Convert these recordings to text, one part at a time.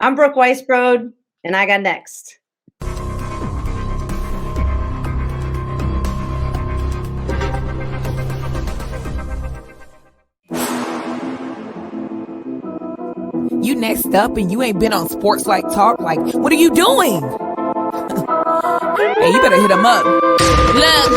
I'm Brooke Weisbrod, and I got next. You next up and you ain't been on SportsLifeTalk. Like, what are you doing? Hey, you better hit him up. Look,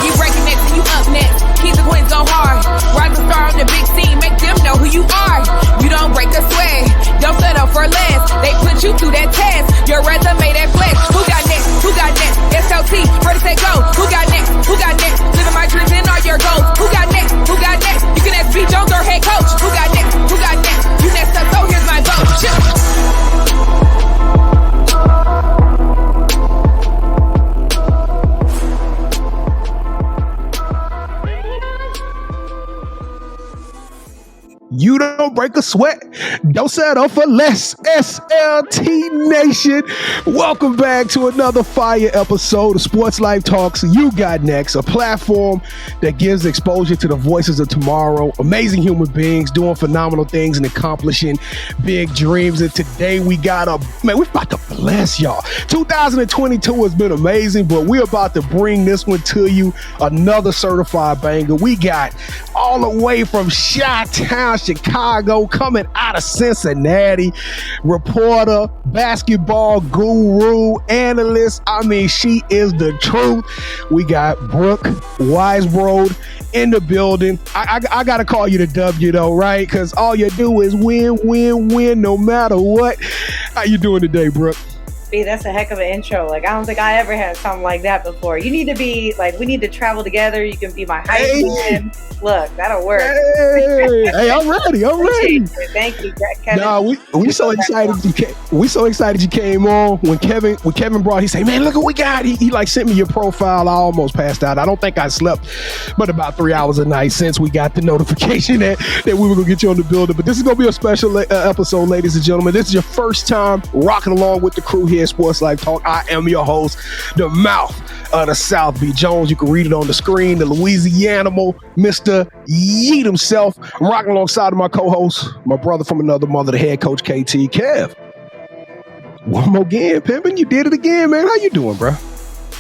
you breaking next and you up next. Keep the wins go hard. Rise and star on the big scene. Make them know who you are. You don't break a sweat. Don't settle for less. They put you through that test. Your resume that flex. Who got next? Who got next? SLT, first say go. Who got next? Who got next? Living my dreams and all your goals. Who got next? Who got next? You can ask B. Jones or head coach. Who got next? Who got next? You next up, so here's my vote. You don't break a sweat. Don't settle for less. SLT Nation. Welcome back to another fire episode of Sports Life Talks. You got next, a platform that gives exposure to the voices of tomorrow. Amazing human beings doing phenomenal things and accomplishing big dreams. And today we're about to bless y'all. 2022 has been amazing, but we're about to bring this one to you. Another certified banger. We got all the way from Chi-Town, Chicago, coming out of Cincinnati, reporter, basketball guru, analyst. I mean, she is the truth. We got Brooke Weisbrod in the building. I got to call you the W though, right? Because all you do is win, win, win, no matter what. How you doing today, Brooke? B, that's a heck of an intro. Like, I don't think I ever had something like that before. You need to be, like, we need to travel together. You can be my hype man. Look, that'll work. Hey, I'm ready. Thank you, Kevin. Nah, we so excited you came. We so excited you came on. When Kevin brought, he said, "Man, look what we got." He like sent me your profile. I almost passed out. I don't think I slept but about 3 hours a night since we got the notification that we were gonna get you on the building. But this is gonna be a special episode, ladies and gentlemen. This is your first time rocking along with the crew here at Sports Life Talk. I am your host, the mouth of the South, B. Jones. You can read it on the screen. The Louisiana, Mr. Yeet himself. I'm rocking alongside of my co-host, my brother from another mother, the head coach, KT Kev. One more again, pimping. You did it again, man. How you doing, bro?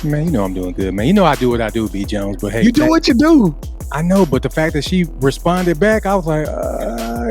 Man, you know I'm doing good, man. You know I do what I do, B. Jones. But hey, you do what you do. I know, but the fact that she responded back, I was like,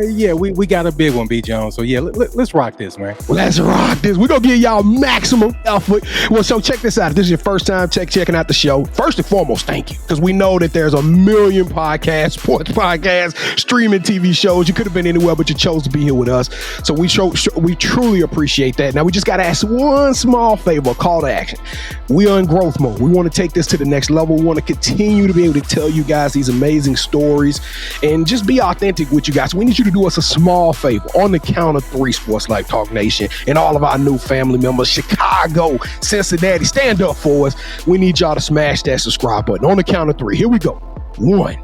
yeah, we got a big one, B. Jones. So yeah, let's rock this, man. Let's rock this. We're gonna give y'all maximum effort. Well, so check this out. If this is your first time checking out the show, first and foremost, thank you. Because we know that there's a million podcasts, sports podcasts, streaming TV shows. You could have been anywhere, but you chose to be here with us. So we truly appreciate that. Now we just gotta ask one small favor, a call to action. We are in growth mode. We want to take this to the next level. We want to continue to be able to tell you guys these amazing stories and just be authentic with you guys. We need you to do us a small favor on the count of 3, Sports Life Talk Nation, and all of our new family members, Chicago, Cincinnati, stand up for us. We need y'all to smash that subscribe button on the count of 3. Here we go. 1,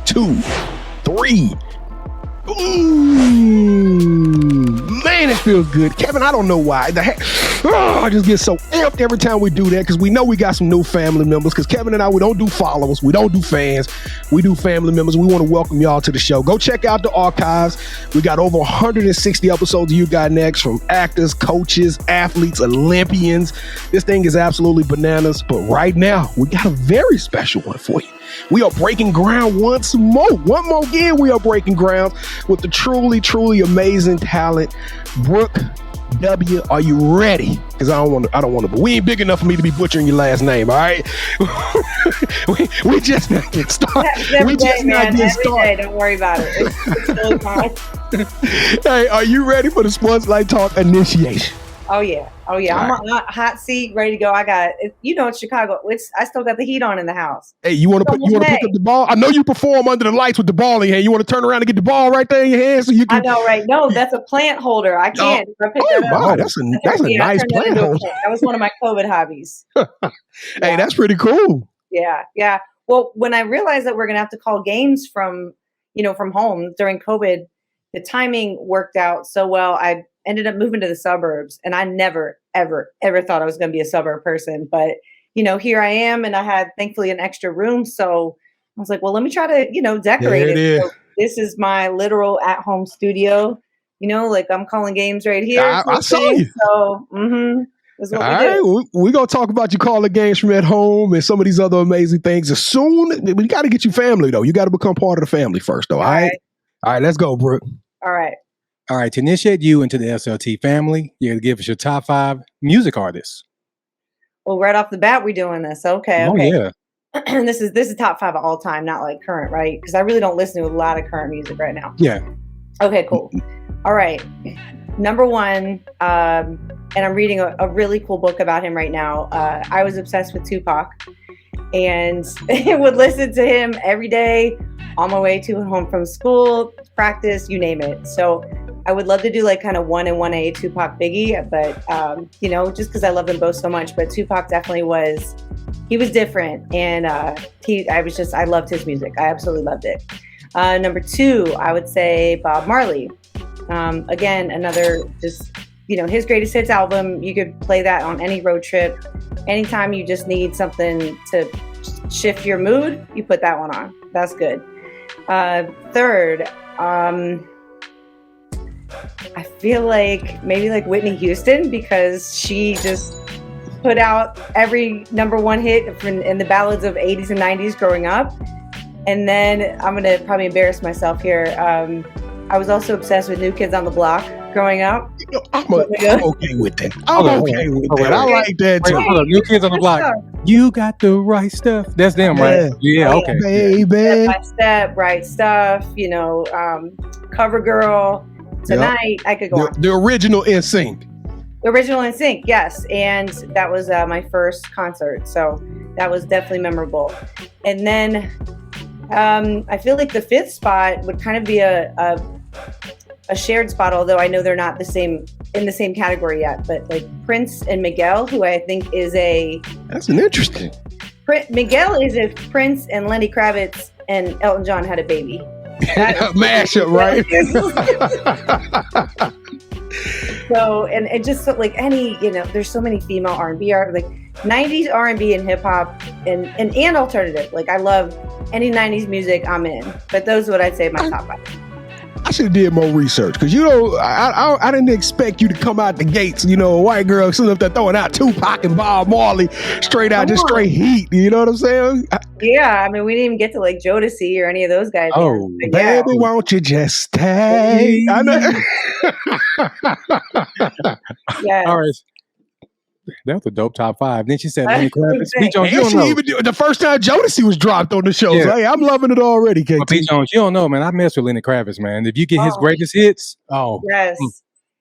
2, 3. Man, it feels good. Kevin, I don't know why. I just get so amped every time we do that because we know we got some new family members because Kevin and I, we don't do followers. We don't do fans. We do family members. We want to welcome y'all to the show. Go check out the archives. We got over 160 episodes of You Got Next from actors, coaches, athletes, Olympians. This thing is absolutely bananas. But right now, we got a very special one for you. We are breaking ground once more. One more again, we are breaking ground with the truly, truly amazing talent, Brooke W. Are you ready? Because I don't want to, but we ain't big enough for me to be butchering your last name, all right? we just not getting started. Every day, don't worry about it. It's totally fine. Hey, are you ready for the Sports Life Talk initiation? Oh yeah. I'm on a hot seat, ready to go. I got, it's Chicago. I still got the heat on in the house. Hey, you want to pick up the ball? I know you perform under the lights with the ball in your hand. You want to turn around and get the ball right there in your hand so you can. I know, right? No, that's a plant holder. I can't. That's a nice plant holder. That was one of my COVID hobbies. Hey, that's pretty cool. Yeah. Well, when I realized that we're gonna have to call games from home during COVID, the timing worked out so well. I ended up moving to the suburbs, and I never, ever, ever thought I was going to be a suburb person. But, here I am, and I had, thankfully, an extra room. So I was like, well, let me try to, decorate it. So this is my literal at-home studio. like I'm calling games right here. I saw you. So, that's what we do. We're going to talk about you calling games from at home and some of these other amazing things. As soon, we got to get you family, though. You got to become part of the family first, though. All right? All right, let's go, Brooke. All right. All right, to initiate you into the SLT family, you're going to give us your top 5 music artists. Well, right off the bat, we're doing this. Okay. Oh, yeah. This is top 5 of all time, not like current, right? Because I really don't listen to a lot of current music right now. Yeah. Okay, cool. All right. Number 1, and I'm reading a really cool book about him right now. I was obsessed with Tupac and would listen to him every day on my way to and home from school, practice, you name it. So I would love to do like kind of 1 and 1A Tupac Biggie, but just because I love them both so much. But Tupac definitely was different, and I loved his music. I absolutely loved it. Number 2, I would say Bob Marley. Again, another just his greatest hits album. You could play that on any road trip, anytime you just need something to shift your mood. You put that one on. That's good. Third, I feel like maybe like Whitney Houston, because she just put out every number 1 hit in the ballads of 80s and 90s growing up. And then I'm going to probably embarrass myself here. I was also obsessed with New Kids on the Block growing up. I'm okay with that. I'm okay with that. I like that too. Hold on. New Kids on the Block. You got the right stuff. That's them, right? Yeah, okay. Baby. Step by Step, Right Stuff, Cover Girl. Tonight, I could go on. The original NSYNC. The original NSYNC, yes. And that was my first concert. So that was definitely memorable. And then I feel like the 5th spot would kind of be a shared spot, although I know they're not in the same category yet. But like Prince and Miguel, who I think is that's an interesting. Miguel is if Prince and Lenny Kravitz and Elton John had a baby. Mashup, right? So, and it just like any, there's so many female R&B art, like 90s R&B and hip hop and alternative. Like I love any 90s music I'm in, but those are what I'd say my top 5. I should have did more research because I didn't expect you to come out the gates, a white girl sitting up there throwing out Tupac and Bob Marley straight heat. You know what I'm saying? Yeah, I mean we didn't even get to like Jodeci or any of those guys. Oh, baby, won't you just stay? I know. Yeah. All right. That was a dope top 5. Then she said, Lenny Kravitz. B. Jones, you don't know. Even the first time Jodeci was dropped on the show. Yeah. So, hey, I'm loving it already, KT. B. Jones, you don't know, man. I mess with Lenny Kravitz, man. If you get his greatest hits, yes.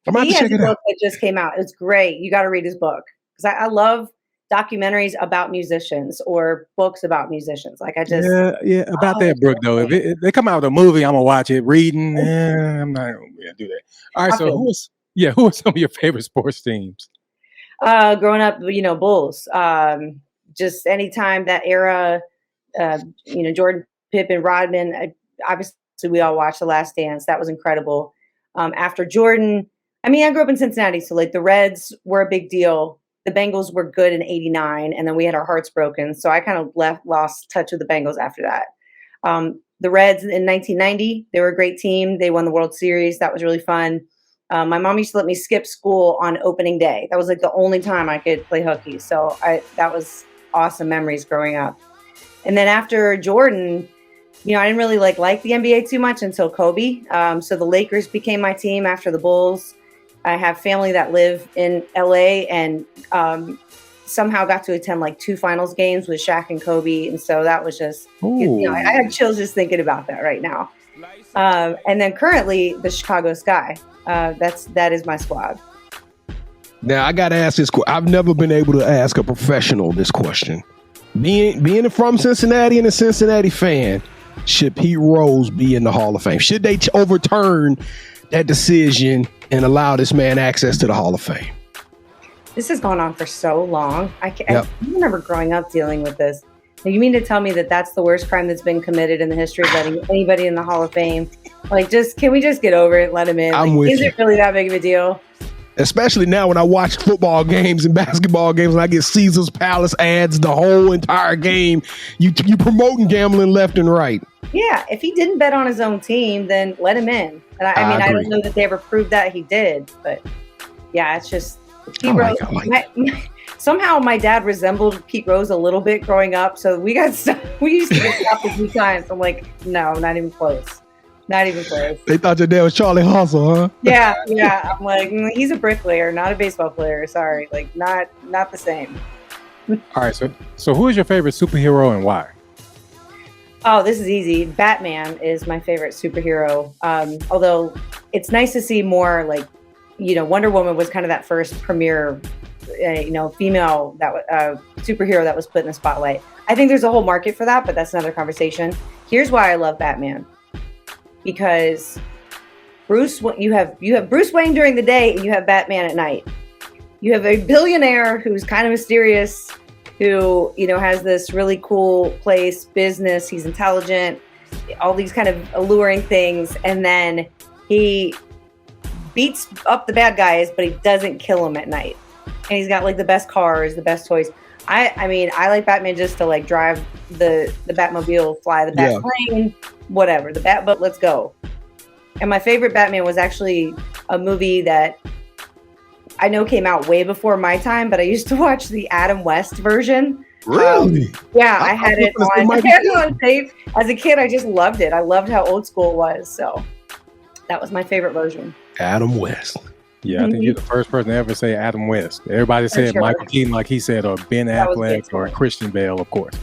I'm about to check it out. Book that just came out. It's great. You got to read his book because I love documentaries about musicians or books about musicians. Like I just about that, Brooke. Though, if they come out with a movie, I'm gonna watch it. Reading, I'm not gonna do that. All right. So who are some of your favorite sports teams? Growing up, Bulls. Just anytime that era, Jordan, Pippen, Rodman. Obviously, we all watched The Last Dance. That was incredible. After Jordan, I grew up in Cincinnati, so like the Reds were a big deal. The Bengals were good in '89, and then we had our hearts broken. So I kind of lost touch with the Bengals after that. The Reds in 1990, they were a great team. They won the World Series. That was really fun. My mom used to let me skip school on opening day. That was like the only time I could play hooky. So that was awesome memories growing up. And then after Jordan, I didn't really like the NBA too much until Kobe. So the Lakers became my team after the Bulls. I have family that live in LA and somehow got to attend like 2 finals games with Shaq and Kobe. And so that was just, I have chills just thinking about that right now. And then currently the Chicago Sky. That is my squad. Now I got to ask this. I've never been able to ask a professional this question. Being from Cincinnati and a Cincinnati fan, should Pete Rose be in the Hall of Fame? Should they overturn that decision and allow this man access to the Hall of Fame? This has gone on for so long. I remember growing up dealing with this. Now, you mean to tell me that that's the worst crime that's been committed in the history of letting anybody in the Hall of Fame? Like, can we just get over it? Let him in. I'm with is you. It really that big of a deal? Especially now when I watch football games and basketball games and I get Caesar's Palace ads the whole entire game. You promoting gambling left and right. Yeah, if he didn't bet on his own team, then let him in. And I mean, I don't know that they ever proved that he did, but yeah, it's just somehow my dad resembled Pete Rose a little bit growing up, so we used to get stopped a few times. I'm like, no, not even close. Not even close. They thought your dad was Charlie Hustle, huh? Yeah. I'm like, he's a bricklayer, not a baseball player. Sorry, like not the same. All right, so who is your favorite superhero and why? Oh, this is easy. Batman is my favorite superhero. Although it's nice to see more like, Wonder Woman was kind of that first premier, female superhero that was put in the spotlight. I think there's a whole market for that, but that's another conversation. Here's why I love Batman. Because you have Bruce Wayne during the day and you have Batman at night. You have a billionaire who's kind of mysterious, who, has this really cool business. He's intelligent, all these kind of alluring things. And then he beats up the bad guys, but he doesn't kill them at night. And he's got like the best cars, the best toys. I mean, I like Batman just to like drive the Batmobile, fly the Batplane, whatever, the Batboat, let's go. And my favorite Batman was actually a movie that I know came out way before my time, but I used to watch the Adam West version. Really? I had it on tape. As a kid, I just loved it. I loved how old school it was. So that was my favorite version. Adam West. Yeah, I think you're the first person to ever say Adam West. Everybody said Michael Keaton, like he said, or Ben Affleck, or Christian Bale, of course.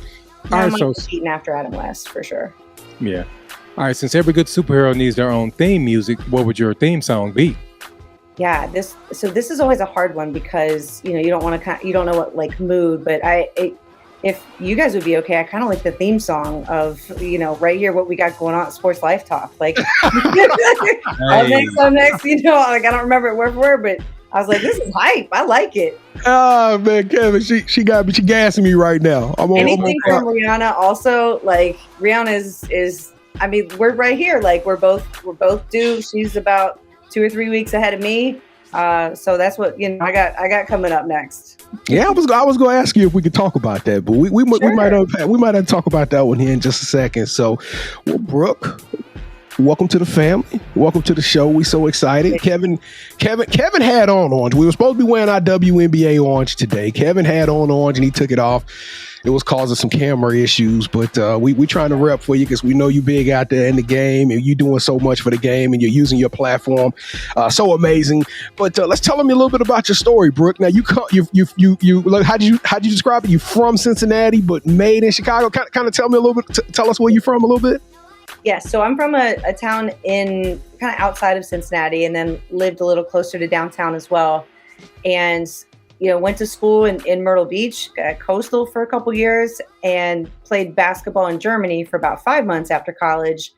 All right, Keaton after Adam West, for sure. Yeah. All right, since every good superhero needs their own theme music, what would your theme song be? Yeah, this is always a hard one because you don't want to, you don't know what like mood, but if you guys would be okay, I kind of like the theme song of right here what we got going on at SportsLifeTalk. Like I'm next, like I don't remember it word for word, but I was like, this is hype. I like it. Oh man, Kevin, she gassing me right now. Anything from Rihanna also, like Rihanna is I mean, we're right here. Like we're both due. She's about 2 or 3 weeks ahead of me. So that's what I got coming up next. Yeah, I was going to ask you if we could talk about that, but we might talk about that one here in just a second. So, well, Brooke, welcome to the family. Welcome to the show. We so excited. Kevin had on orange. We were supposed to be wearing our WNBA orange today. Kevin had on orange and he took it off. It was causing some camera issues, but we trying to rep for you because we know you big out there in the game and you doing so much for the game and you're using your platform so amazing. But let's tell them a little bit about your story, Brooke. Now you like, how did you describe it? You from Cincinnati but made in Chicago. Kind of tell me a little bit. Tell us where you're from a little bit. Yeah, so I'm from a town in kind of outside of Cincinnati, and then lived a little closer to downtown as well, and went to school in Myrtle Beach, Coastal for a couple years, and played basketball in Germany for about 5 months after college.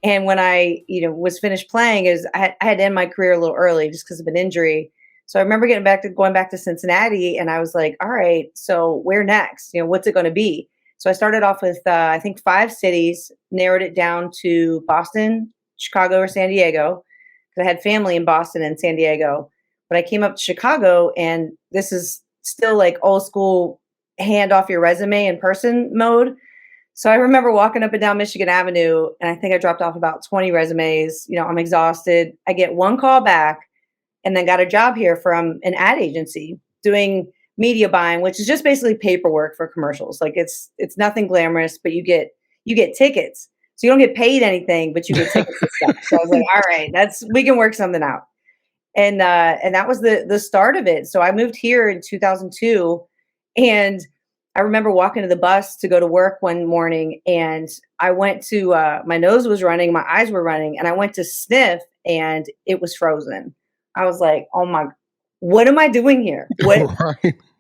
And when I, was finished playing, I had to end my career a little early just because of an injury. So I remember going back to Cincinnati, and I was like, all right, so where next? What's it going to be? So I started off with, I think 5 cities, narrowed it down to Boston, Chicago, or San Diego, because I had family in Boston and San Diego. But I came up to Chicago, and this is still like old school hand off your resume in person mode. So I remember walking up and down Michigan Avenue, and I think I dropped off about 20 resumes. I'm exhausted. I get one call back, and then got a job here from an ad agency doing media buying, which is just basically paperwork for commercials. Like it's nothing glamorous, but you get tickets. So you don't get paid anything, but you get tickets and stuff. So I was like, all right, we can work something out. And that was the start of it. So I moved here in 2002, and I remember walking to the bus to go to work one morning, and I went to, my nose was running, my eyes were running, and I went to sniff, and it was frozen. I was like, oh my, what am I doing here?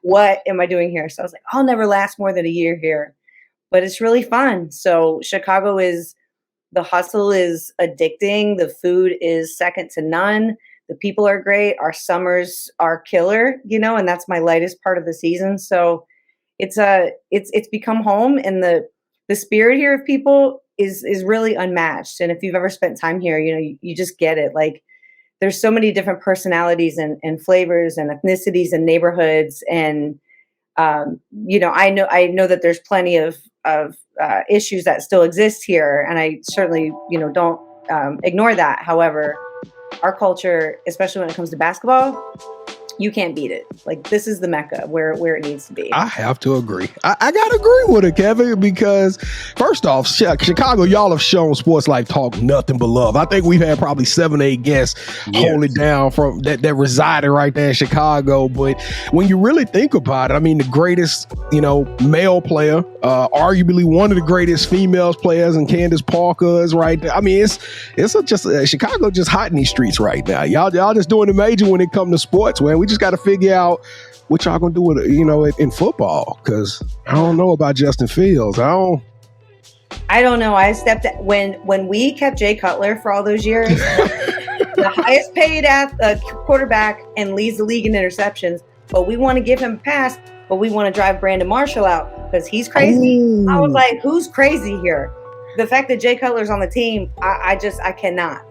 What am I doing here? So I was like, I'll never last more than a year here, but it's really fun. So Chicago the hustle is addicting. The food is second to none. The people are great. Our summers are killer, and that's my lightest part of the season. So it's become home, and the spirit here of people is really unmatched. And if you've ever spent time here, you just get it. Like there's so many different personalities and flavors and ethnicities and neighborhoods. And, you know, I know that there's plenty of issues that still exist here. And I certainly, you know, don't ignore that. However, our culture, especially when it comes to basketball, you can't beat it. Like, this is the Mecca where it needs to be. I have to agree. I got to agree with it, Kevin, because first off, Chicago, y'all have shown Sports Life Talk nothing but love. I think we've had probably 7 or 8 guests hold it down from that resided right there in Chicago. But when you really think about it, I mean, the greatest, you know, male player, arguably one of the greatest females players, and Candace Parker is right there. I mean, it's just Chicago just hot in these streets right now. Y'all just doing the major when it comes to sports, man. We just got to figure out what y'all gonna do with it, you know, in football, because I don't know about Justin Fields. I don't know. I stepped when we kept Jay Cutler for all those years, the highest paid quarterback, and leads the league in interceptions. But we want to give him a pass, but we want to drive Brandon Marshall out because he's crazy. Ooh. I was like, who's crazy here? The fact that Jay Cutler's on the team, I cannot.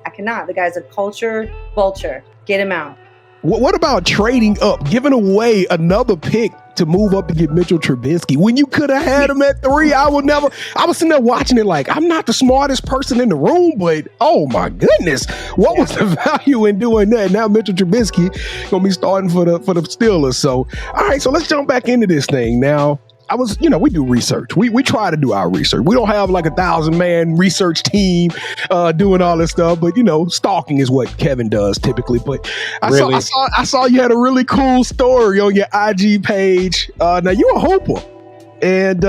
The guy's a culture vulture. Get him out. What about trading up, giving away another pick to move up to get Mitchell Trubisky when you could have had him at 3? I was sitting there watching it like, I'm not the smartest person in the room, but oh my goodness, what was the value in doing that? Now Mitchell Trubisky gonna be starting for the Steelers. So, all right, so let's jump back into this thing now. We do research. We try to do our research. We don't have like 1,000-man research team doing all this stuff, but, you know, stalking is what Kevin does typically. But I saw you had a really cool story on your IG page. Now you're a hooper, and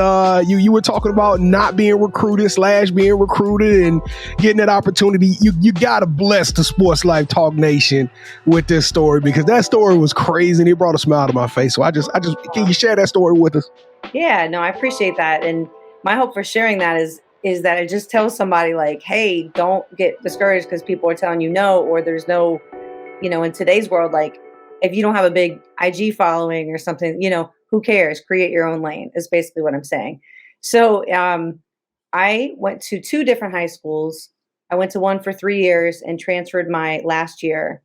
you were talking about not being recruited / being recruited and getting that opportunity. You gotta bless the Sports Life Talk Nation with this story, because that story was crazy and it brought a smile to my face. So I just can you share that story with us? Yeah, no, I appreciate that. And my hope for sharing that is that I just tell somebody like, hey, don't get discouraged because people are telling you no, or there's no, you know, in today's world, like if you don't have a big IG following or something, you know, who cares? Create your own lane is basically what I'm saying. So I went to 2 different high schools. I went to one for 3 years and transferred my last year.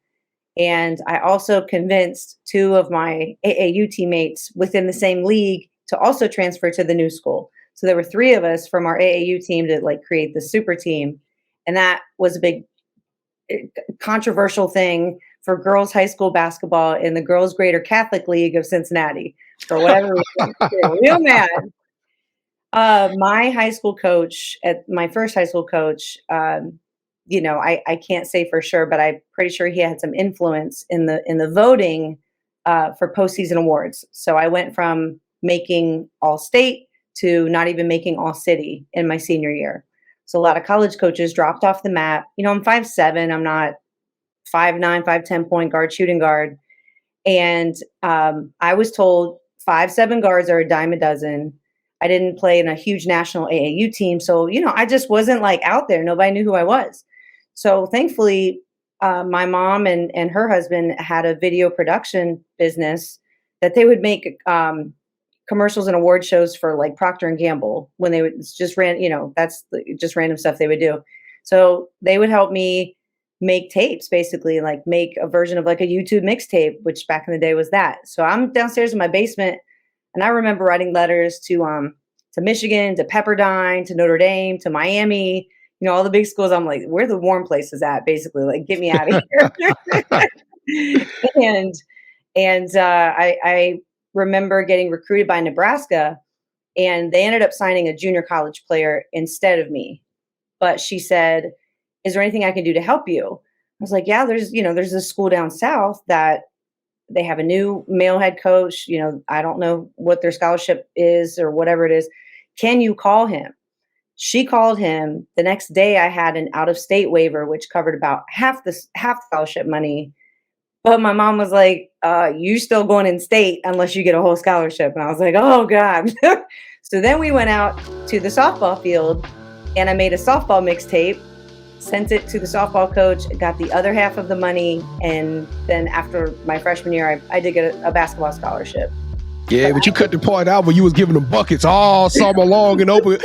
And I also convinced 2 of my AAU teammates within the same league to also transfer to the new school. So there were 3 of us from our AAU team to like create the super team. And that was a big controversial thing for girls high school basketball in the Girls Greater Catholic League of Cincinnati. For whatever reason, real mad. My high school coach, my first high school coach, you know, I can't say for sure, but I'm pretty sure he had some influence in the voting for postseason awards. So I went from making all-state to not even making all-city in my senior year. So a lot of college coaches dropped off the map. You know, I'm 5'7". I'm not 5'9", 5'10" point guard, shooting guard. And I was told 5'7" guards are a dime a dozen. I didn't play in a huge national AAU team. So, you know, I just wasn't like out there. Nobody knew who I was. So thankfully, my mom and her husband had a video production business that they would make commercials and award shows for like Procter and Gamble when they would just that's just random stuff they would do. So they would help me make tapes, basically, like make a version of like a YouTube mixtape, which back in the day was that. So I'm downstairs in my basement, and I remember writing letters to Michigan, to Pepperdine, to Notre Dame, to Miami, you know, all the big schools. I'm like, where the warm places at, basically, like get me out of here. and I remember getting recruited by Nebraska, and they ended up signing a junior college player instead of me. But she said, is there anything I can do to help you? I was like, yeah, there's this school down south that they have a new male head coach. You know, I don't know what their scholarship is or whatever it is. Can you call him? She called him. The next day I had an out-of-state waiver, which covered about half the scholarship money. But my mom was like, you're still going in state unless you get a whole scholarship. And I was like, oh God. So then we went out to the softball field, and I made a softball mixtape, sent it to the softball coach, got the other half of the money. And then after my freshman year, I did get a basketball scholarship. Yeah, but you cut the part out where you was giving them buckets all summer long and open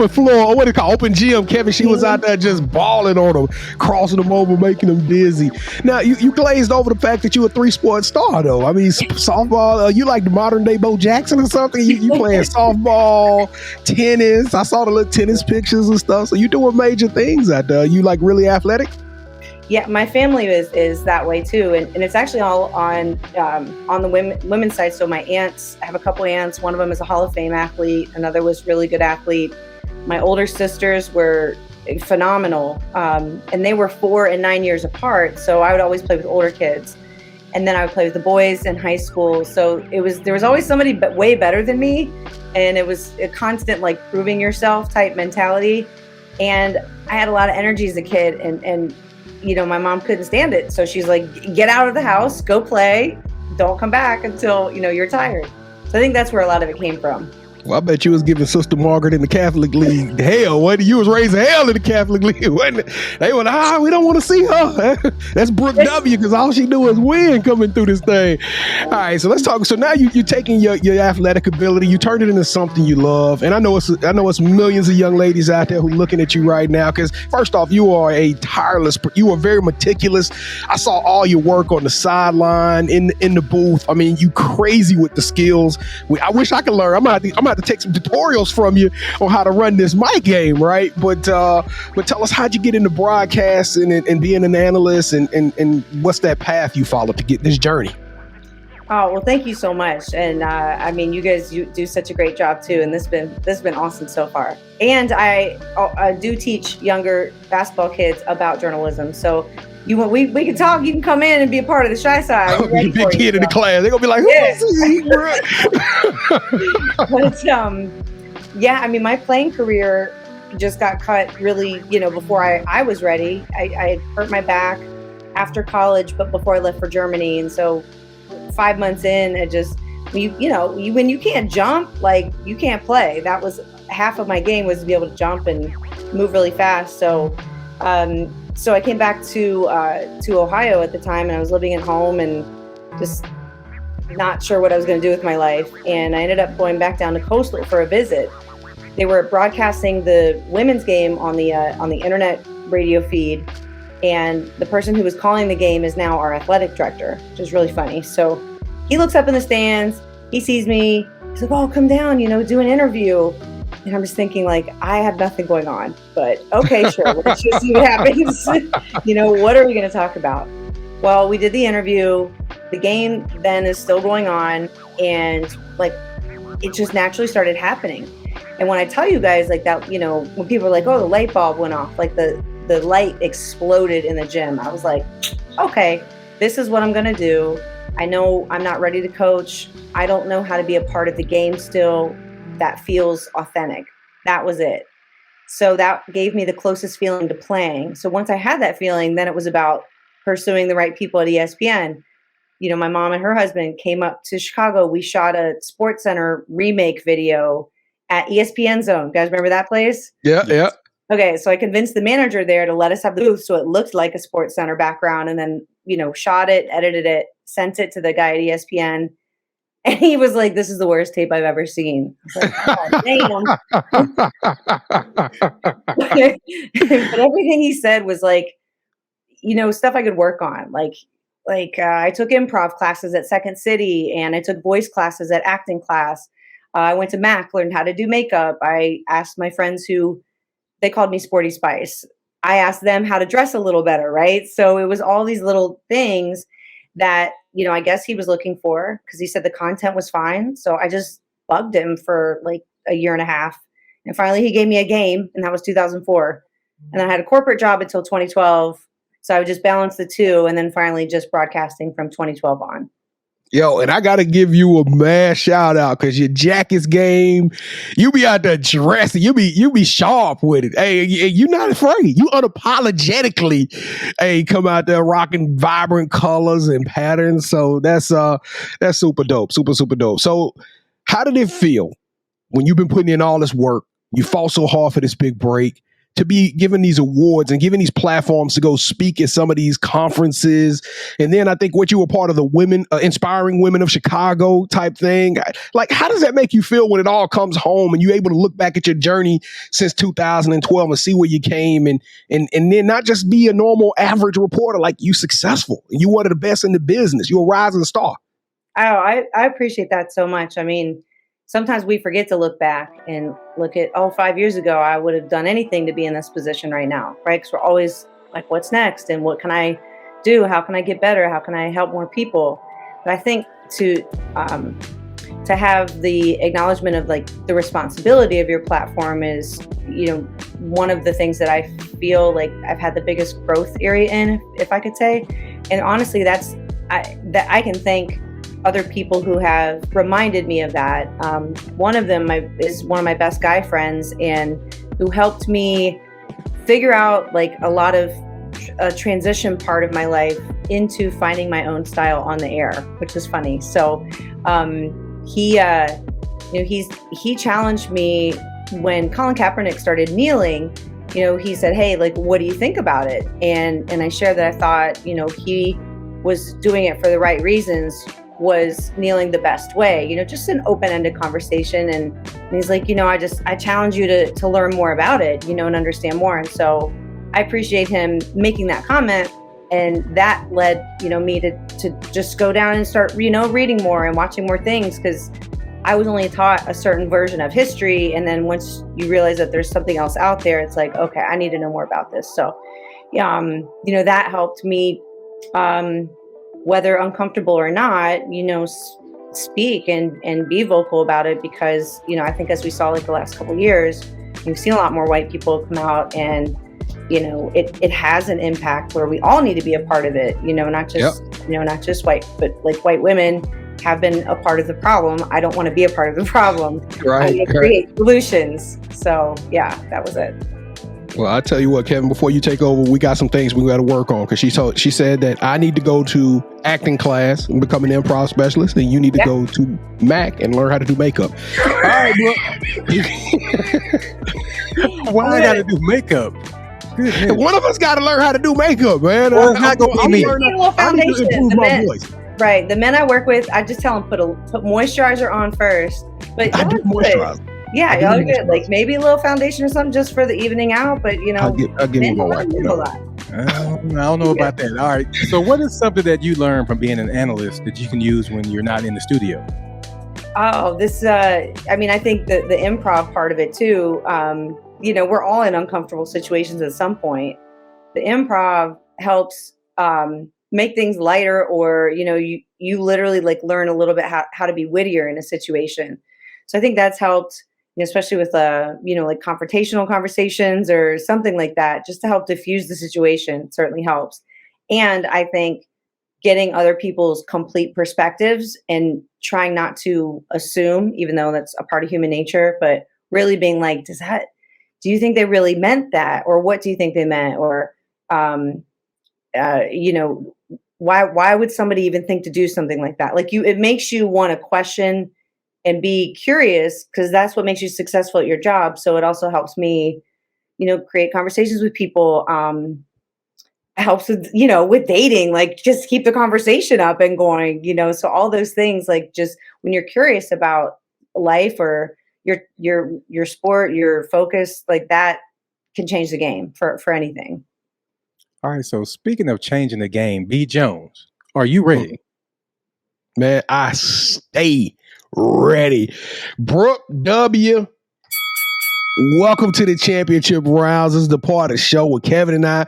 floor, what do you call open gym. Kevin, she was out there just balling on them, crossing them over, making them dizzy. Now, you glazed over the fact that you a 3-sport star, though. I mean, softball, you like the modern day Bo Jackson or something? You playing softball, tennis. I saw the little tennis pictures and stuff. So you doing major things out there. You like really athletic? Yeah, my family is that way too, and it's actually all on the women's side. So my aunts, I have a couple aunts. One of them is a Hall of Fame athlete. Another was really good athlete. My older sisters were phenomenal, and they were 4 and 9 years apart. So I would always play with older kids, and then I would play with the boys in high school. So there was always somebody way better than me, and it was a constant like proving yourself type mentality. And I had a lot of energy as a kid, and you know, my mom couldn't stand it. So she's like, get out of the house, go play. Don't come back until, you know, you're tired. So I think that's where a lot of it came from. Well, I bet you was giving Sister Margaret in the Catholic League hell. What you was raising hell in the Catholic League, wasn't it? They were like, we don't want to see her. That's Brooke W, because all she do is win coming through this thing. All right, so let's talk. So now you're taking your athletic ability, you turned it into something you love, and I know it's millions of young ladies out there who are looking at you right now. Because first off, you are you are very meticulous. I saw all your work on the sideline, in the booth. I mean, you crazy with the skills. I wish I could learn. I'm gonna have to take some tutorials from you on how to run this mic game, right? But tell us, how'd you get into broadcasting and being an analyst, and what's that path you followed to get this journey? Oh, well, thank you so much. And I mean, you guys do such a great job too, and this has been awesome so far. And I do teach younger basketball kids about journalism. So we can talk. You can come in and be a part of the Shy Side. You big kid in the class. They're gonna be like, who is he, bro? But yeah, I mean, my playing career just got cut really, you know, before I was ready. I had hurt my back after college, but before I left for Germany. And so 5 months in, it just, when you can't jump, like, you can't play. That was half of my game, was to be able to jump and move really fast. So I came back to Ohio at the time, and I was living at home and just not sure what I was going to do with my life. And I ended up going back down to Coastal for a visit. They were broadcasting the women's game on the internet radio feed, and the person who was calling the game is now our athletic director, which is really funny. So he looks up in the stands, he sees me, he's like, "Oh, come down, do an interview." And I'm just thinking, like, I have nothing going on, but okay, sure, let's just see what happens. What are we going to talk about? Well, we did the interview. The game then is still going on, and like, it just naturally started happening. And when I tell you guys like that, when people are like, "Oh, the light bulb went off," like the light exploded in the gym. I was like, okay, this is what I'm going to do. I know I'm not ready to coach. I don't know how to be a part of the game still. That feels authentic. That was it. So that gave me the closest feeling to playing. So once I had that feeling, then it was about pursuing the right people at ESPN. My mom and her husband came up to Chicago. We shot a SportsCenter remake video at ESPN Zone. You guys remember that place? Yeah. Okay, so I convinced the manager there to let us have the booth so it looked like a SportsCenter background, and then, shot it, edited it, sent it to the guy at ESPN. And he was like, "This is the worst tape I've ever seen." I was like, "Oh, damn." But everything he said was like, stuff I could work on. Like I took improv classes at Second City, and I took voice classes at acting class. I went to Mac, learned how to do makeup. I asked my friends they called me Sporty Spice. I asked them how to dress a little better, right? So it was all these little things that, I guess he was looking for, because he said the content was fine. So I just bugged him for like a year and a half. And finally he gave me a game, and that was 2004. And then I had a corporate job until 2012. So I would just balance the two, and then finally just broadcasting from 2012 on. Yo, and I got to give you a mad shout out, because your jackets game, you be out there dressing, you be sharp with it. Hey, you're not afraid. You unapologetically, come out there rocking vibrant colors and patterns. So that's super dope, super dope. So how did it feel when you've been putting in all this work? You fought so hard for this big break to be given these awards and given these platforms to go speak at some of these conferences. And then I think what you were part of the women, inspiring women of Chicago type thing. Like, how does that make you feel when it all comes home and you're able to look back at your journey since 2012 and see where you came and then not just be a normal average reporter, like you successful. You one of the best in the business. You're a rising star. Oh, I appreciate that so much. I mean, sometimes we forget to look back and look at, 5 years ago, I would have done anything to be in this position right now, right? Because we're always like, what's next? And what can I do? How can I get better? How can I help more people? But I think to have the acknowledgement of like the responsibility of your platform is, one of the things that I feel like I've had the biggest growth area in, if I could say. And honestly, that I can thank other people who have reminded me of that. One of them is one of my best guy friends, and who helped me figure out like a lot of a transition part of my life into finding my own style on the air, which is funny. So he challenged me when Colin Kaepernick started kneeling. He said, "Hey, like, what do you think about it?" And I shared that I thought, he was doing it for the right reasons, was kneeling the best way, just an open-ended conversation. And he's like, I challenge you to learn more about it, and understand more. And so I appreciate him making that comment. And that led, me to just go down and start, reading more and watching more things, because I was only taught a certain version of history. And then once you realize that there's something else out there, it's like, okay, I need to know more about this. So, that helped me, whether uncomfortable or not, speak and be vocal about it, because, I think as we saw like the last couple of years, we've seen a lot more white people come out, and, it has an impact where we all need to be a part of it, not just, not just white, but like white women have been a part of the problem. I don't want to be a part of the problem. Right. I want to create solutions. So yeah, that was it. Well, I'll tell you what, Kevin, before you take over, we got some things we got to work on, because she said that I need to go to acting class and become an improv specialist, and you need to go to MAC and learn how to do makeup. All right, bro. Why I got to do makeup? One of us got to learn how to do makeup, man. Well, it's not gonna be me. A little foundation. Improve my voice. Right. The men I work with, I just tell them put moisturizer on first. But I do moisturizer. Yeah, y'all are good. Like maybe a little foundation or something just for the evening out. But I'll give me my wife. I don't know about that. All right. So what is something that you learned from being an analyst that you can use when you're not in the studio? Oh, this, I think the improv part of it too, we're all in uncomfortable situations at some point. The improv helps make things lighter, or, you literally like learn a little bit how to be wittier in a situation. So I think that's helped, especially with, like confrontational conversations or something like that, just to help diffuse the situation certainly helps. And I think getting other people's complete perspectives and trying not to assume, even though that's a part of human nature, but really being like, do you think they really meant that? Or what do you think they meant? Or, why would somebody even think to do something like that? Like it makes you want to question and be curious, because that's what makes you successful at your job. So it also helps me, create conversations with people, helps with, with dating, like just keep the conversation up and going, so all those things, like just when you're curious about life or your sport, your focus, like that can change the game for anything. All right. So speaking of changing the game, B. Jones, are you ready? Man, I stay ready. Brooke W., welcome to the championship rounds. This is the part of the show where Kevin and I,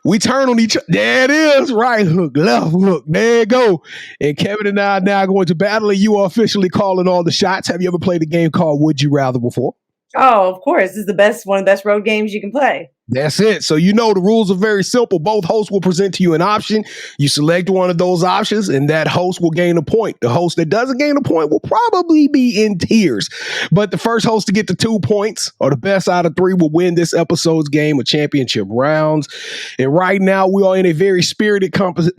we turn on each other. There it is. Right hook, left hook. There you go. And Kevin and I are now going to battle, and you are officially calling all the shots. Have you ever played a game called Would You Rather before? Oh, of course. This is one of the best road games you can play. That's it. So the rules are very simple. Both hosts will present to you an option. You select one of those options, and that host will gain a point. The host that doesn't gain a point will probably be in tears. But the first host to get to 2 points, or the best out of 3, will win this episode's game of championship rounds. And right now, we are in a very spirited competition.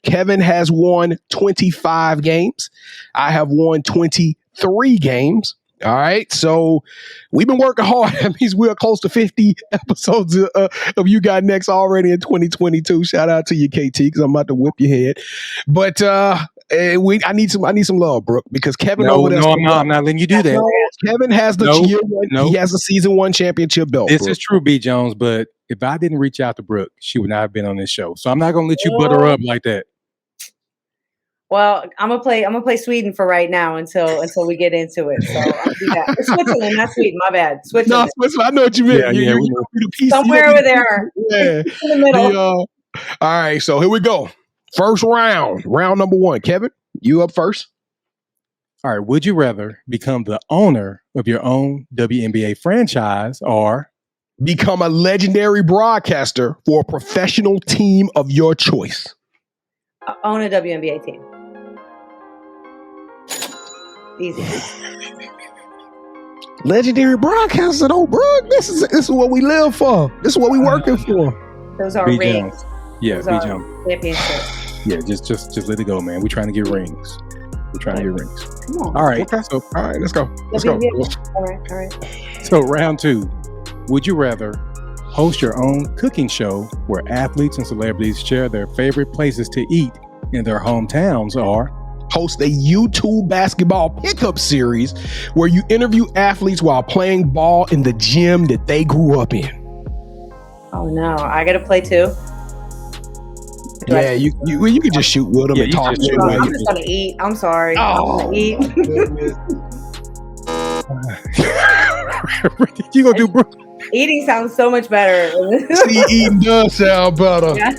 Kevin has won 25 games. I have won 23 games. All right. So we've been working hard. That means we're close to 50 episodes of You Got Next already in 2022. Shout out to you, KT, because I'm about to whip your head. But I need some love, Brooke, because Kevin over there. I'm not letting you do that. Kevin has the year one. He has the season 1 championship belt. This is true, B. Jones, but if I didn't reach out to Brooke, she would not have been on this show. So I'm not gonna let you butter her up like that. Well, I'm gonna play Sweden for right now until we get into it. So I'll do that. It's Switzerland, not Sweden. My bad. Switzerland. No, Switzerland. I know what you meant. Yeah, somewhere over there. Yeah. In the middle. All right, so here we go. First round number 1. Kevin, you up first. All right. Would you rather become the owner of your own WNBA franchise or become a legendary broadcaster for a professional team of your choice? Own a WNBA team. Easy. Legendary broadcaster, though, bro. This is what we live for. This is what we working for. Those are B. rings. Jones. Yeah, Those B. are Jones. championships. Yeah, just let it go, man. We're trying to get rings. We're trying to get rings. Come on. All right. Okay. So All right, let's go. All right. So round 2. Would you rather host your own cooking show where athletes and celebrities share their favorite places to eat in their hometowns, or host a YouTube basketball pickup series where you interview athletes while playing ball in the gym that they grew up in? Oh no, I gotta play too. Yeah, you can just shoot with them and talk to them. I'm just gonna eat. I'm sorry. Oh, I'm gonna eat. You gonna do, bro? Eating sounds so much better. See, eating does sound better. Yeah.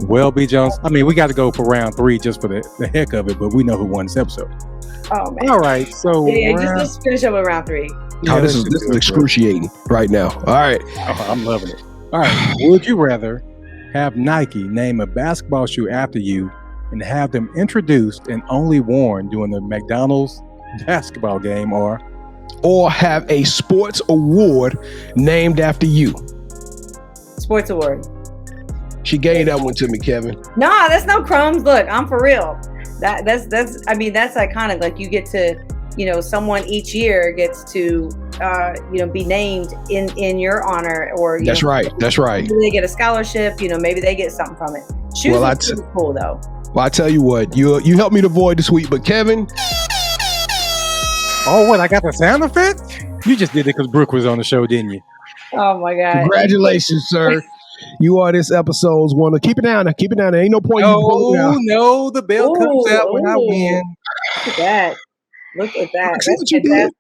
Well, B. Jones, I mean, we got to go for round 3 just for the heck of it, but we know who won this episode. Oh man. All right, so just finish up with round 3. Yeah, this is excruciating right now. All right. Oh, I'm loving it. All right. Would you rather have Nike name a basketball shoe after you and have them introduced and only worn during the McDonald's basketball game, or have a sports award named after you? Sports award. She gave that one to me, Kevin. Nah, that's no crumbs. Look, I'm for real. That's iconic. Like, you get to, someone each year gets to be named in your honor, or That's right. Maybe they get a scholarship, maybe they get something from it. Shoes is cool though. Well, I tell you what, you helped me to avoid the sweep, but Kevin. Oh, what? I got the sound effect? You just did it because Brooke was on the show, didn't you? Oh my God! Congratulations, sir. You are this episode's winner. Keep it down. Keep it down. There ain't no point. No, the bell comes out when I win. Look at that. Look at that. See what you did.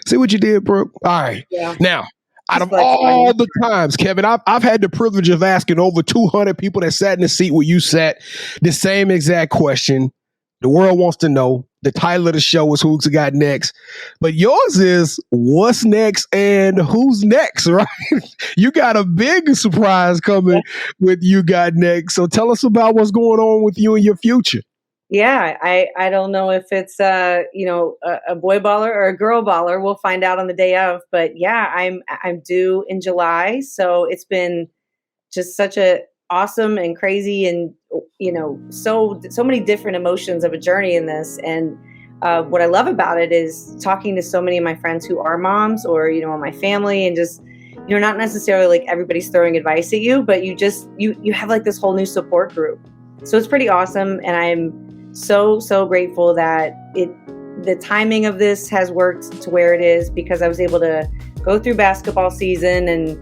See what you did, Brooke. All right. Yeah. Now, out of all the times, Kevin, I've had the privilege of asking over 200 people that sat in the seat where you sat the same exact question. The world wants to know. The title of the show is Who's Got Next, but yours is What's Next and Who's Next, right? You got a big surprise coming with You Got Next. So tell us about what's going on with you and your future. Yeah, I don't know if it's a boy baller or a girl baller. We'll find out on the day of. But yeah, I'm due in July, so it's been just such a awesome and crazy and so many different emotions of a journey in this. And what I love about it is talking to so many of my friends who are moms, or my family, and just not necessarily like everybody's throwing advice at you, but you have like this whole new support group. So it's pretty awesome, and I'm so grateful that the timing of this has worked to where it is, because I was able to go through basketball season and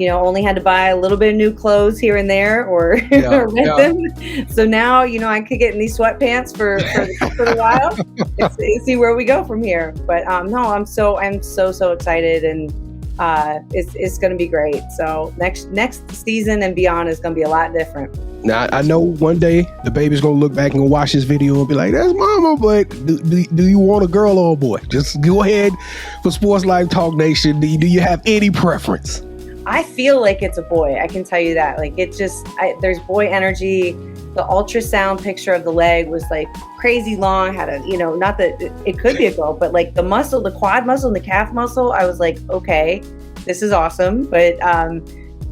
only had to buy a little bit of new clothes here and there, or rent them. So now, I could get in these sweatpants for a while and see where we go from here. But no, I'm so excited, and it's going to be great. So next season and beyond is going to be a lot different. Now, I know one day the baby's going to look back and watch this video and be like, that's mama, but do you want a girl or a boy? Just go ahead for Sports Life Talk Nation. Do you have any preference? I feel like it's a boy. I can tell you that. Like, it just, there's boy energy. The ultrasound picture of the leg was like crazy long. Had a, not that it could be a girl, but like the muscle, the quad muscle and the calf muscle, I was like, okay, this is awesome. But,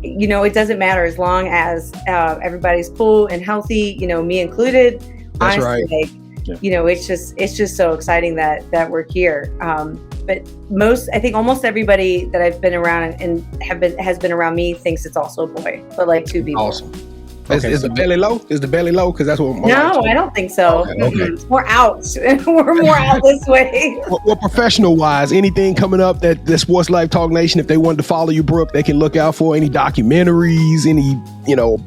it doesn't matter as long as everybody's cool and healthy, me included. That's honestly, right. it's just so exciting that we're here. But I think almost everybody that I've been around and has been around me thinks it's also a boy, but like two people. Awesome. Is the belly low? Is the belly low? Because that's what my wife No, told me. I don't think so. Okay. We're out. We're more out this way. Well, professional wise, anything coming up that the Sports Life Talk Nation, if they wanted to follow you, Brooke, they can look out for? Any documentaries, any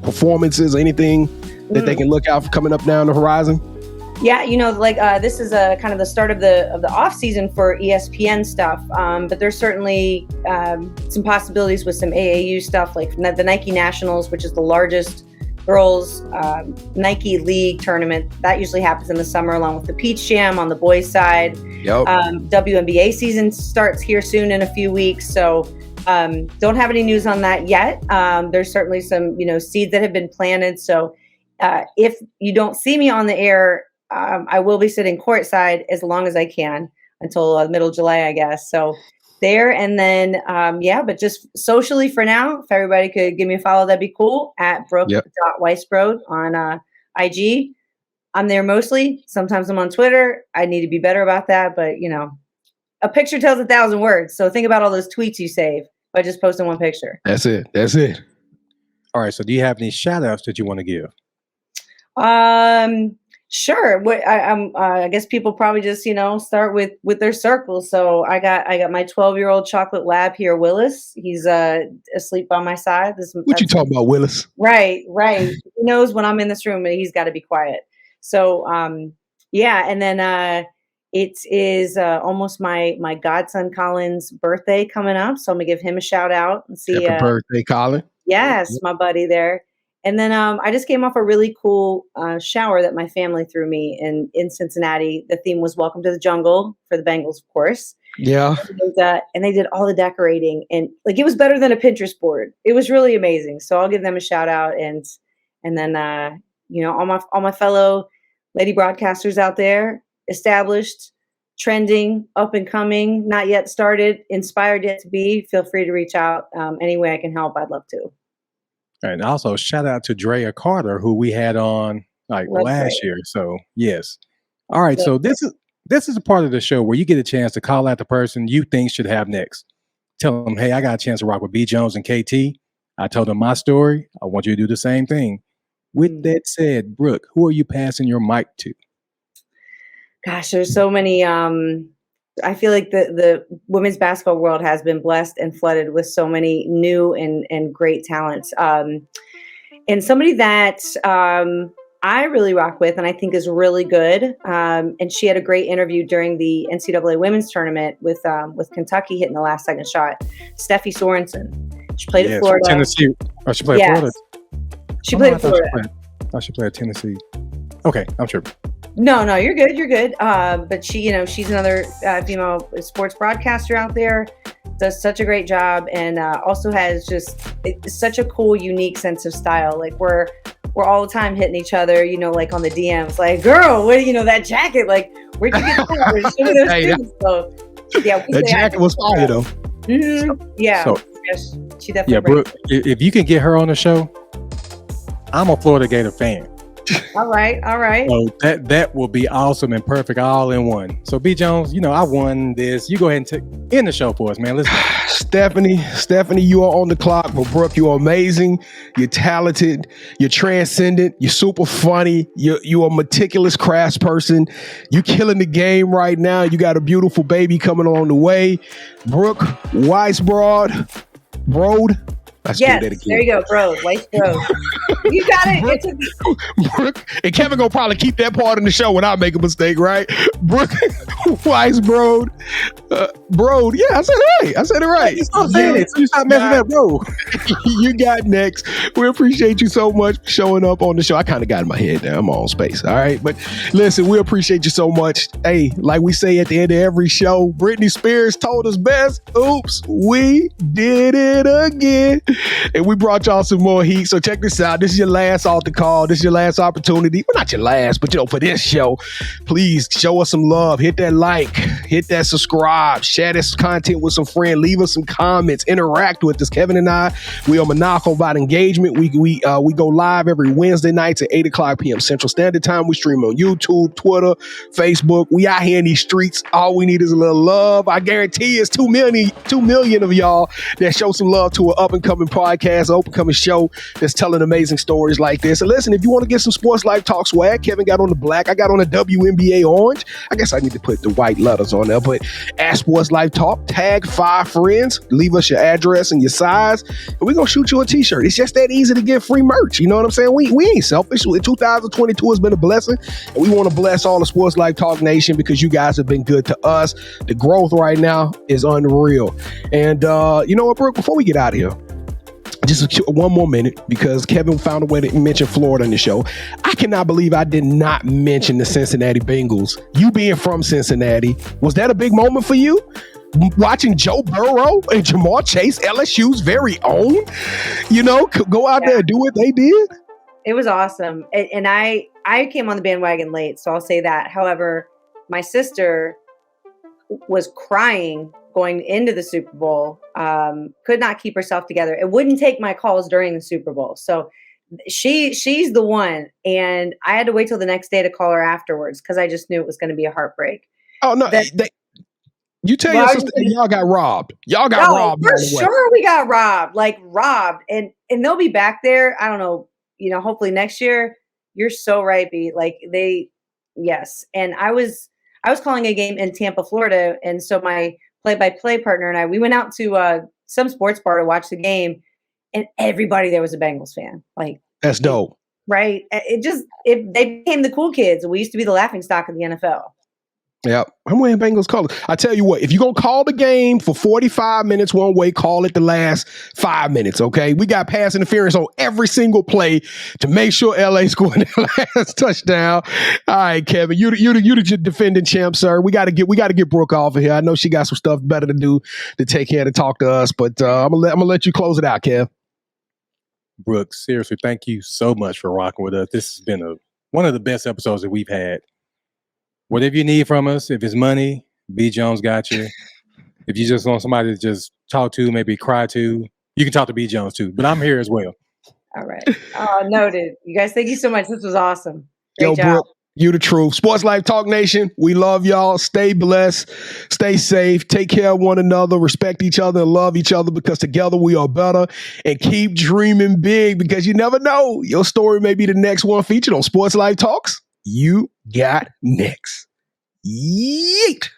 performances, anything that they can look out for coming up down the horizon? Yeah, this is a kind of the start of the off season for ESPN stuff. But there's certainly some possibilities with some AAU stuff, like the Nike Nationals, which is the largest girls Nike League tournament. That usually happens in the summer, along with the Peach Jam on the boys' side. Yep. WNBA season starts here soon in a few weeks, so don't have any news on that yet. There's certainly some seeds that have been planted. So if you don't see me on the air, I will be sitting courtside as long as I can until middle of July, I guess. So there, and then but just socially for now, if everybody could give me a follow, that'd be cool, at Brooke.Weisbrod on IG. I'm there mostly. Sometimes I'm on Twitter. I need to be better about that, but a picture tells 1,000 words. So think about all those tweets you save by just posting one picture. That's it. All right. So do you have any shout outs that you want to give? Sure. I guess people probably just, start with their circle. So I got my 12-year-old chocolate lab here, Willis. He's asleep by my side. What you talking about, Willis? Right. He knows when I'm in this room and he's got to be quiet. So, and then it is almost my godson Colin's birthday coming up. So I'm going to give him a shout out and see. Happy birthday, Colin. Yes, my buddy there. And then I just came off a really cool shower that my family threw me in Cincinnati. The theme was "Welcome to the Jungle" for the Bengals, of course. Yeah. And they did all the decorating, and it was better than a Pinterest board. It was really amazing. So I'll give them a shout out, and then all my fellow lady broadcasters out there, established, trending, up and coming, not yet started, inspired yet to be. Feel free to reach out any way I can help. I'd love to. And also shout out to Drea Carter, who we had on last year. So yes. All right. So this is a part of the show where you get a chance to call out the person you think should have next. Tell them, hey, I got a chance to rock with B. Jones and KT. I told them my story. I want you to do the same thing. With that said, Brooke, who are you passing your mic to? Gosh, there's so many. I feel like the women's basketball world has been blessed and flooded with so many new and great talents. And somebody that I really rock with and I think is really good. And she had a great interview during the NCAA women's tournament with Kentucky hitting the last second shot. Steffi Sorensen. She played at Florida. Tennessee. Oh, she played at Florida. She played at Florida. She played at Tennessee. Okay, I'm sure. No, you're good. You're good. But she's another female sports broadcaster out there. Does such a great job, and also has just such a cool, unique sense of style. Like we're all the time hitting each other, on the DMs. Like, girl, what that jacket? Like, where'd you get that? Show me those shoes. So, yeah, that jacket was fire though. Mm-hmm. Yeah. So, yes, she definitely. Yeah, Brooke, if you can get her on the show, I'm a Florida Gator fan. All right. So that will be awesome and perfect all in one. So B. Jones, I won this. You go ahead and end the show for us, man. Let's go. Stephanie, you are on the clock. But Brooke, you're amazing. You're talented. You're transcendent. You're super funny. You're a meticulous craftsperson. You're killing the game right now. You got a beautiful baby coming along the way. Brooke Weisbrod. Yes, there you go, bro. You got it. Brooke, and Kevin gonna probably keep that part in the show when I make a mistake, right? Brooke Weisbrod. Brod. Yeah, I said it right. You stop saying it. So you stop messing up, bro. You got next. We appreciate you so much for showing up on the show. I kind of got in my head now. I'm on space. All right. But listen, we appreciate you so much. Hey, like we say at the end of every show, Britney Spears told us best. Oops, we did it again. And we brought y'all some more heat. So check this out. This is your last altar call. This is your last opportunity. Well, not your last, but for this show, please show us some love. Hit that like, hit that subscribe, share this content with some friends, leave us some comments, interact with us. Kevin and I, we are maniacal about engagement. We go live every Wednesday nights at 8 o'clock p.m. Central Standard Time. We stream on YouTube, Twitter, Facebook. We out here in these streets. All we need is a little love. I guarantee it's 2 million of y'all that show some love to an up-and-coming podcast, up-and-coming show that's telling amazing stories like this. And listen, if you want to get some Sports Life Talk swag, Kevin got on the black, I got on the WNBA orange. I guess I need to put the white letters on there, but at Sports Life Talk, tag 5 friends, leave us your address and your size, and we're going to shoot you a t-shirt. It's just that easy to get free merch. You know what I'm saying? We ain't selfish. 2022 has been a blessing, and we want to bless all the Sports Life Talk Nation because you guys have been good to us. The growth right now is unreal. And you know what, Brooke, before we get out of here, just one more minute, because Kevin found a way to mention Florida on the show. I cannot believe I did not mention the Cincinnati Bengals. You being from Cincinnati, was that a big moment for you? Watching Joe Burrow and Jamar Chase, LSU's very own, go out there and do what they did? It was awesome. And I came on the bandwagon late, so I'll say that. However, my sister was crying going into the Super Bowl, could not keep herself together. It wouldn't take my calls during the Super Bowl. So she's the one. And I had to wait till the next day to call her afterwards because I just knew it was going to be a heartbreak. Oh, no. You tell your sister y'all got robbed. Y'all got robbed. For sure we got robbed. Like robbed. And they'll be back there. I don't know, hopefully next year. You're so right, B. Yes. And I was calling a game in Tampa, Florida. And so my play-by-play partner and I, we went out to some sports bar to watch the game, and everybody there was a Bengals fan. That's dope. Right? They became the cool kids. We used to be the laughingstock of the NFL. Yeah, I'm wearing Bengals colors. I tell you what, if you're going to call the game for 45 minutes one way, call it the last 5 minutes, okay? We got pass interference on every single play to make sure LA scored their last touchdown. All right, Kevin, you the defending champ, sir. We got to get Brooke off of here. I know she got some stuff better to do to take care to talk to us, but I'm gonna let you close it out, Kev. Brooke, seriously, thank you so much for rocking with us. This has been one of the best episodes that we've had. Whatever you need from us, if it's money, B. Jones got you. If you just want somebody to just talk to, maybe cry to, you can talk to B. Jones too. But I'm here as well. All right. Noted. You guys, thank you so much. This was awesome. Great job. Brooke, you the truth. Sports Life Talk Nation, we love y'all. Stay blessed. Stay safe. Take care of one another. Respect each other and love each other, because together we are better. And keep dreaming big, because you never know. Your story may be the next one featured on Sports Life Talks. You got next. Yeet.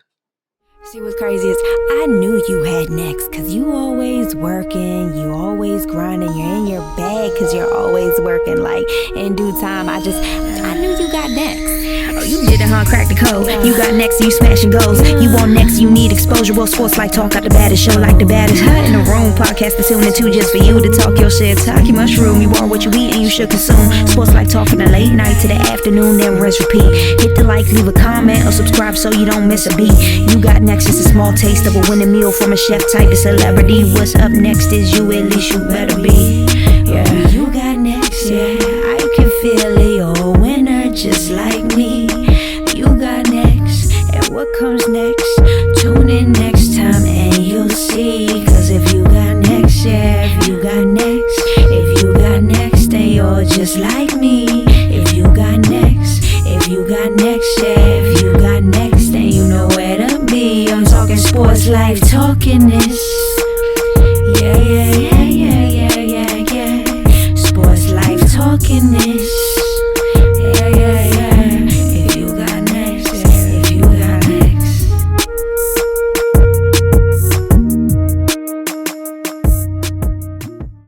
See, what's crazy is I knew you had next, because you always working, you always grinding, you're in your bag because you're always working. In due time, I knew you got next. Oh, you did it, huh? Crack the code. You got next, you smashing goals. You want next, you need exposure. Well, Sports Life Talk got the baddest show, like the baddest hut in the room. Podcast to tune into just for you to talk your shit. Talk your mushroom. You are what you eat and you should consume. Sports Life Talk from the late night to the afternoon, then rest repeat. Hit the like, leave a comment, or subscribe so you don't miss a beat. You got next, just a small taste of a winning meal from a chef type of celebrity. What's up next is you, at least you better be. Yeah, you got next, yeah. I can feel it, you're a winner just like me. You got next, and what comes next? Tune in next time and you'll see. Cause if you got next, yeah, if you got next, then you're just like me. If you got next, yeah, if you got next, then you know where to be. I'm talking Sports Life, talking this. Yeah. Sports Life, talking this.